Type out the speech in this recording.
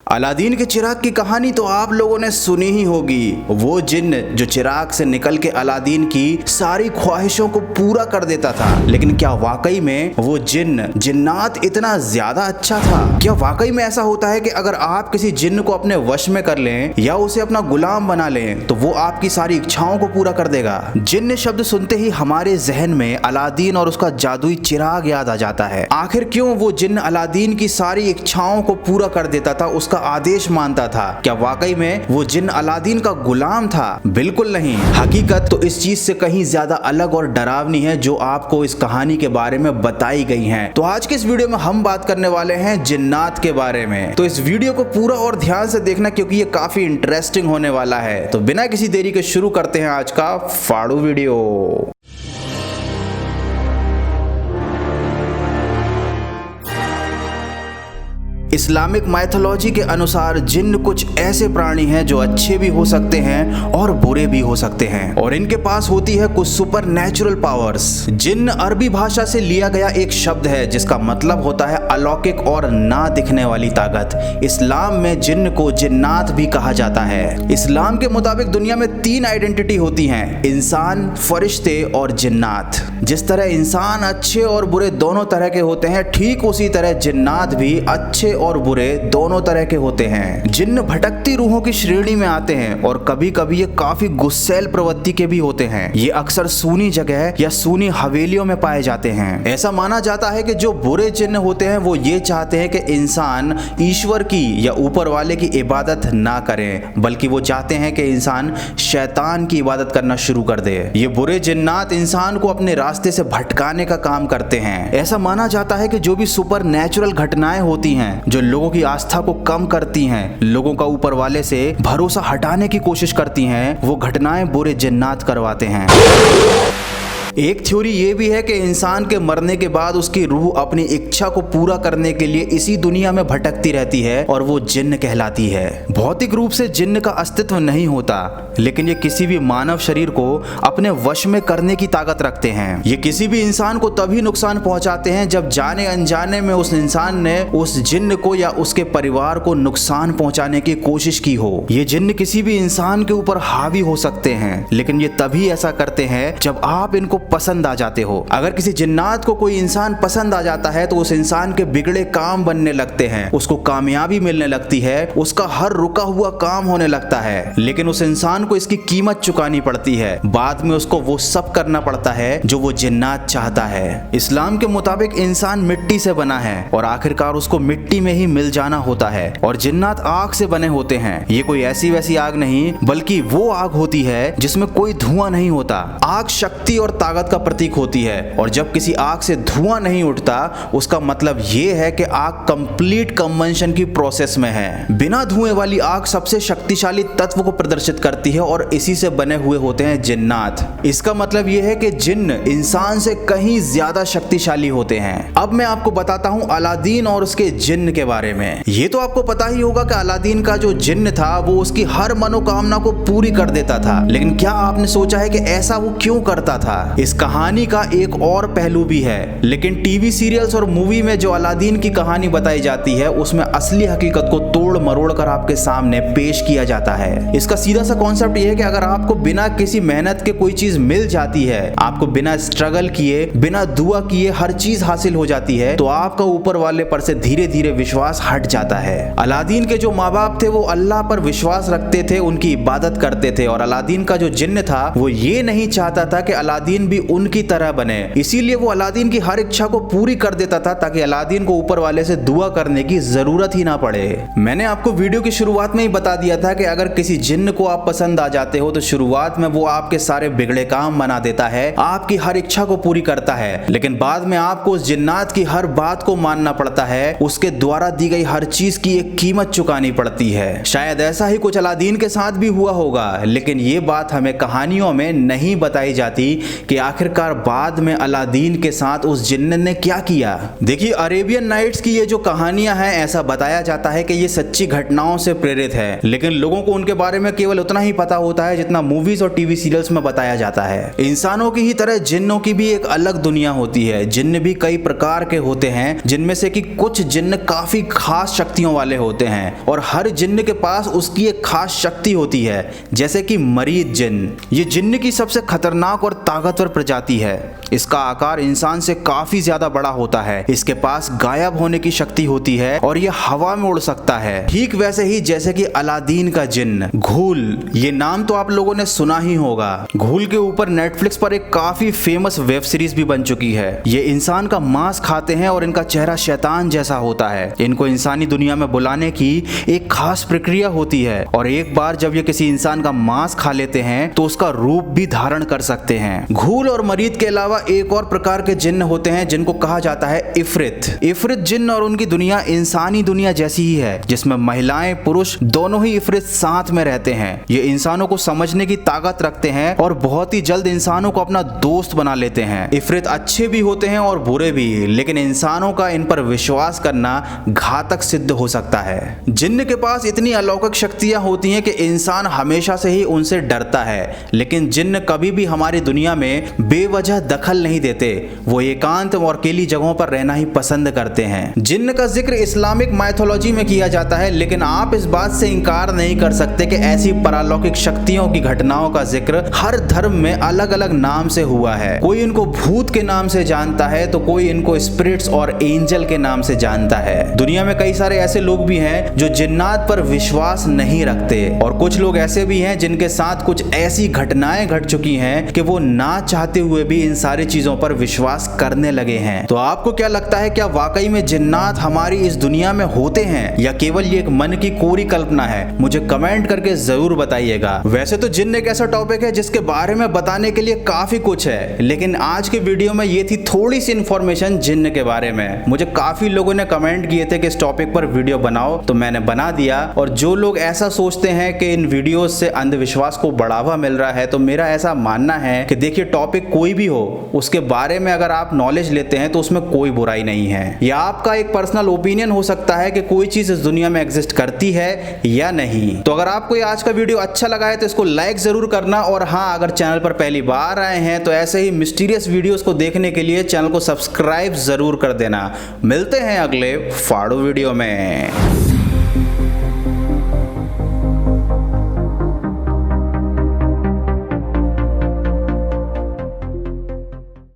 Aladdin के चिराग की कहानी तो आप लोगों ने सुनी ही होगी। वो जिन्न जो चिराग से निकल के अलादीन की सारी ख्वाहिशों को पूरा कर देता था। लेकिन क्या वाकई में वो जिन्नात इतना ज्यादा अच्छा था? क्या वाकई में ऐसा होता है कि अगर आप किसी जिन्न को अपने वश में कर लें या उसे अपना गुलाम बना लें तो वो आपकी सारी इच्छाओं को पूरा कर देगा? जिन्न शब्द सुनते ही हमारे जहन में अलादीन और उसका जादुई चिराग याद आ जाता है। आखिर क्यों वो जिन्न अलादीन की सारी इच्छाओं को पूरा कर देता था, उसका आदेश मानता था? क्या वाकई में वो जिन्न अलादीन का गुलाम था? बिल्कुल नहीं। हकीकत तो इस चीज से कहीं ज्यादा अलग और डरावनी है जो आपको इस कहानी के बारे में बताई गई है। तो आज के इस वीडियो में हम बात करने वाले हैं जिन्नात के बारे में। तो इस वीडियो को पूरा और ध्यान से देखना क्योंकि ये काफी इंटरेस्टिंग होने वाला है। तो बिना किसी देरी के शुरू करते हैं आज का फाड़ू वीडियो। इस्लामिक माइथोलॉजी के अनुसार जिन्न कुछ ऐसे प्राणी हैं जो अच्छे भी हो सकते हैं और बुरे भी हो सकते हैं और इनके पास होती है कुछ सुपर नेचुरल पावर्स। जिन्न अरबी भाषा से लिया गया एक शब्द है जिसका मतलब होता है अलौकिक और ना दिखने वाली ताकत। इस्लाम में जिन्न को जिन्नात भी कहा जाता है। इस्लाम के मुताबिक दुनिया में 3 आइडेंटिटी होती हैं, इंसान, फरिश्ते और जिन्नात। जिस तरह इंसान अच्छे और बुरे दोनों तरह के होते हैं, ठीक उसी तरह जिन्नात भी अच्छे और बुरे दोनों तरह के होते हैं। जिन्न भटकती रूहों की श्रेणी में आते हैं और कभी कभी ये काफी गुस्सैल प्रवृत्ति के भी होते हैं। ये अक्सर सूनी जगह या सूनी हवेलियों में पाए जाते हैं। ऐसा माना जाता है कि जो बुरे जिन्न होते हैं वो ये चाहते हैं कि इंसान ईश्वर की या ऊपर वाले की इबादत ना करें, बल्कि वो चाहते हैं कि इंसान शैतान की इबादत करना शुरू कर दे। ये बुरे जिन्नात इंसान को अपने रास्ते से भटकाने का काम करते हैं। ऐसा माना जाता है कि जो भी सुपर नेचुरल घटनाएं होती हैं जो लोगों की आस्था को कम करती हैं, लोगों का ऊपर वाले से भरोसा हटाने की कोशिश करती हैं, वो घटनाएं बुरे जिन्नात करवाते हैं। एक थ्योरी ये भी है कि इंसान के मरने के बाद उसकी रूह अपनी इच्छा को पूरा करने के लिए इसी दुनिया में भटकती रहती है और वो जिन्न कहलाती है। भौतिक रूप से जिन्न का अस्तित्व नहीं होता, लेकिन ये किसी भी मानव शरीर को अपने वश में करने की ताकत रखते हैं। ये किसी भी इंसान को तभी नुकसान पहुंचाते हैं जब जाने अनजाने में उस इंसान ने उस जिन्न को या उसके परिवार को नुकसान पहुंचाने की कोशिश की हो। ये जिन्न किसी भी इंसान के ऊपर हावी हो सकते हैं, लेकिन ये तभी ऐसा करते हैं जब आप इनको पसंद आ जाते हो। अगर किसी जिन्नात को कोई इंसान पसंद आ जाता है तो उस इंसान के बिगड़े काम बनने लगते हैं, उसको कामयाबी मिलने लगती है, उसका हर रुका हुआ काम होने लगता है। लेकिन उस इंसान को इसकी कीमत चुकानी पड़ती है। बाद में उसको वो सब करना पड़ता है जो वो जिन्नात चाहता है। इस्लाम के मुताबिक इंसान मिट्टी से बना है और आखिरकार उसको मिट्टी में ही मिल जाना होता है। और जिन्नात आग से बने होते हैं। ये कोई ऐसी वैसी आग नहीं, बल्कि वो आग होती है जिसमें कोई धुआं नहीं होता। आग शक्ति और ताकत का प्रतीक होती है और जब किसी आग से धुआं नहीं उठता उसका मतलब ये है कि आग कंप्लीट कंबंशन की प्रोसेस में है। बिना धुएं वाली आग सबसे शक्तिशाली तत्व को प्रदर्शित करती है और इसी से बने हुए होते हैं जिन्नात। इसका मतलब ये है कि जिन्न इंसान से कहीं ज्यादा शक्तिशाली होते हैं। अब मैं आपको बताता हूं अलादीन और उसके जिन्न के बारे में। ये तो आपको पता ही होगा कि अलादीन का जो जिन्न था वो उसकी हर मनोकामना को पूरी कर देता था। लेकिन क्या आपने सोचा है कि ऐसा वो क्यों करता था? इस कहानी का एक और पहलू भी है, लेकिन टीवी सीरियल्स और मूवी में जो अलादीन की कहानी बताई जाती है उसमें असली हकीकत को तोड़ मरोड़ कर आपके सामने पेश किया जाता है। इसका सीधा सा कॉन्सेप्ट ये है कि अगर आपको बिना किसी मेहनत के कोई चीज मिल जाती है, आपको बिना स्ट्रगल किए, बिना दुआ किए हर चीज हासिल हो जाती है, तो आपका ऊपर वाले पर से धीरे धीरे विश्वास हट जाता है। अलादीन के जो माँ बाप थे वो अल्लाह पर विश्वास रखते थे, उनकी इबादत करते थे और अलादीन का जो जिन्न था वो ये नहीं चाहता था कि अलादीन भी उनकी तरह बने। इसीलिए वो अलादीन की हर इच्छा को पूरी कर देता था ताकि अलादीन को ऊपर वाले से दुआ करने की जरूरत ही ना पड़े। मैंने आपको वीडियो की शुरुआत में ही बता दिया था कि अगर किसी जिन्न को आप पसंद आ जाते हो तो शुरुआत में वो आपके सारे बिगड़े काम बना देता है, आपकी हर इच्छा को पूरी करता है, लेकिन बाद में आपको उस जिन्नात की हर बात को मानना पड़ता है, उसके द्वारा दी गई हर चीज की एक कीमत चुकानी पड़ती है। शायद ऐसा ही कुछ अलादीन के साथ भी हुआ होगा, लेकिन ये बात हमें कहानियों में नहीं बताई जाती कि आखिरकार बाद में अलादीन के साथ उस जिन्न ने क्या किया। देखिए, अरेबियन नाइट्स की ये जो कहानियां हैं, ऐसा बताया जाता है कि ये सच्ची घटनाओं से प्रेरित है, लेकिन लोगों को उनके बारे में केवल उतना ही पता होता है जितना मूवीज और टीवी सीरियल्स में बताया जाता है। इंसानों की ही तरह जिन्नों की भी एक अलग दुनिया होती है। जिन्न भी कई प्रकार के होते हैं, जिनमें से कि कुछ जिन्न काफी खास शक्तियों वाले होते हैं और हर जिन्न के पास उसकी एक खास शक्ति होती है, जैसे कि मरीद जिन्न। ये जिन्न की सबसे खतरनाक और ताकतवर प्रजाति है। इसका आकार इंसान से काफी ज्यादा बड़ा होता है। इसके पास गायब होने की शक्ति होती है और ये हवा में उड़ सकता है, ठीक वैसे ही जैसे कि अलादीन का जिन्न घूल। ये नाम तो आप लोगों ने सुना ही होगा। घूल के ऊपर नेटफ्लिक्स पर एक काफी फेमस वेब सीरीज भी बन चुकी है। ये इंसान का मांस खाते हैं और इनका चेहरा शैतान जैसा होता है। इनको इंसानी दुनिया में बुलाने की एक खास प्रक्रिया होती है और एक बार जब ये किसी इंसान का मांस खा लेते हैं तो उसका रूप भी धारण कर सकते हैं। घूल और मरीद के अलावा एक और प्रकार के जिन्न होते हैं जिनको कहा जाता है इफरित। इफरित जिन्न और उनकी दुनिया इंसानी दुनिया जैसी ही है, जिसमें महिलाएं पुरुष दोनों ही इफरित साथ में रहते हैं। ये इंसानों को समझने की ताकत रखते हैं और बहुत ही जल्द इंसानों को अपना दोस्त बना लेते हैं। इफरित अच्छे भी होते हैं और बुरे भी, लेकिन इंसानों का इन पर विश्वास करना घातक सिद्ध हो सकता है। जिन्न के पास इतनी अलौकिक शक्तियां होती हैं कि इंसान हमेशा से ही उनसे डरता है, लेकिन जिन्न कभी भी हमारी दुनिया में बेवजह दखल नहीं देते। वो एकांत और अकेली जगहों पर रहना ही पसंद करते हैं। जिन्न का जिक्र इस्लामिक माइथोलॉजी में किया जाता है, लेकिन आप इस बात से इंकार नहीं कर सकते कि ऐसी परालौकिक शक्तियों की घटनाओं का जिक्र हर धर्म में अलग अलग नाम से हुआ है। कोई इनको भूत के नाम से जानता है तो कोई इनको स्पिरिट्स और एंजल के नाम से जानता है। दुनिया में कई सारे ऐसे लोग भी हैं जो जिन्नात पर विश्वास नहीं रखते और कुछ लोग ऐसे भी हैं जिनके साथ कुछ ऐसी घटनाएं घट चुकी हैं कि वो ना चाहते हुए भी इन सारी चीजों पर विश्वास करने लगे हैं। तो आपको क्या लगता है, क्या वाकई में जिन्नात हमारी इस दुनिया में होते हैं या केवल ये एक मन की कोरी कल्पना है? मुझे कमेंट करके जरूर बताइएगा। वैसे तो जिन्न एक ऐसा टॉपिक है जिसके बारे में बताने के लिए काफी कुछ है, लेकिन आज के वीडियो में ये थी थोड़ी सी इंफॉर्मेशन जिन्न के बारे में। मुझे काफी लोगों ने कमेंट किए थे कि इस टॉपिक पर वीडियो बनाओ, तो मैंने बना दिया। और जो लोग ऐसा सोचते हैं कि इन वीडियोस से अंधविश्वास को बढ़ावा मिल रहा है, तो मेरा ऐसा मानना है कि देखिए, टॉपिक कोई भी हो, उसके बारे में अगर आप नॉलेज लेते हैं तो उसमें कोई बुराई नहीं है। यह आपका एक पर्सनल ओपिनियन हो सकता है कि कोई चीज इस दुनिया में एग्जिस्ट करती है या नहीं। तो अगर आपको ये आज का वीडियो अच्छा लगा है तो इसको लाइक जरूर करना, और हाँ, अगर चैनल पर पहली बार आए हैं तो ऐसे ही मिस्टीरियस वीडियोस को देखने के लिए चैनल को सब्सक्राइब जरूर कर देना। मिलते हैं अगले फाड़ो वीडियो में।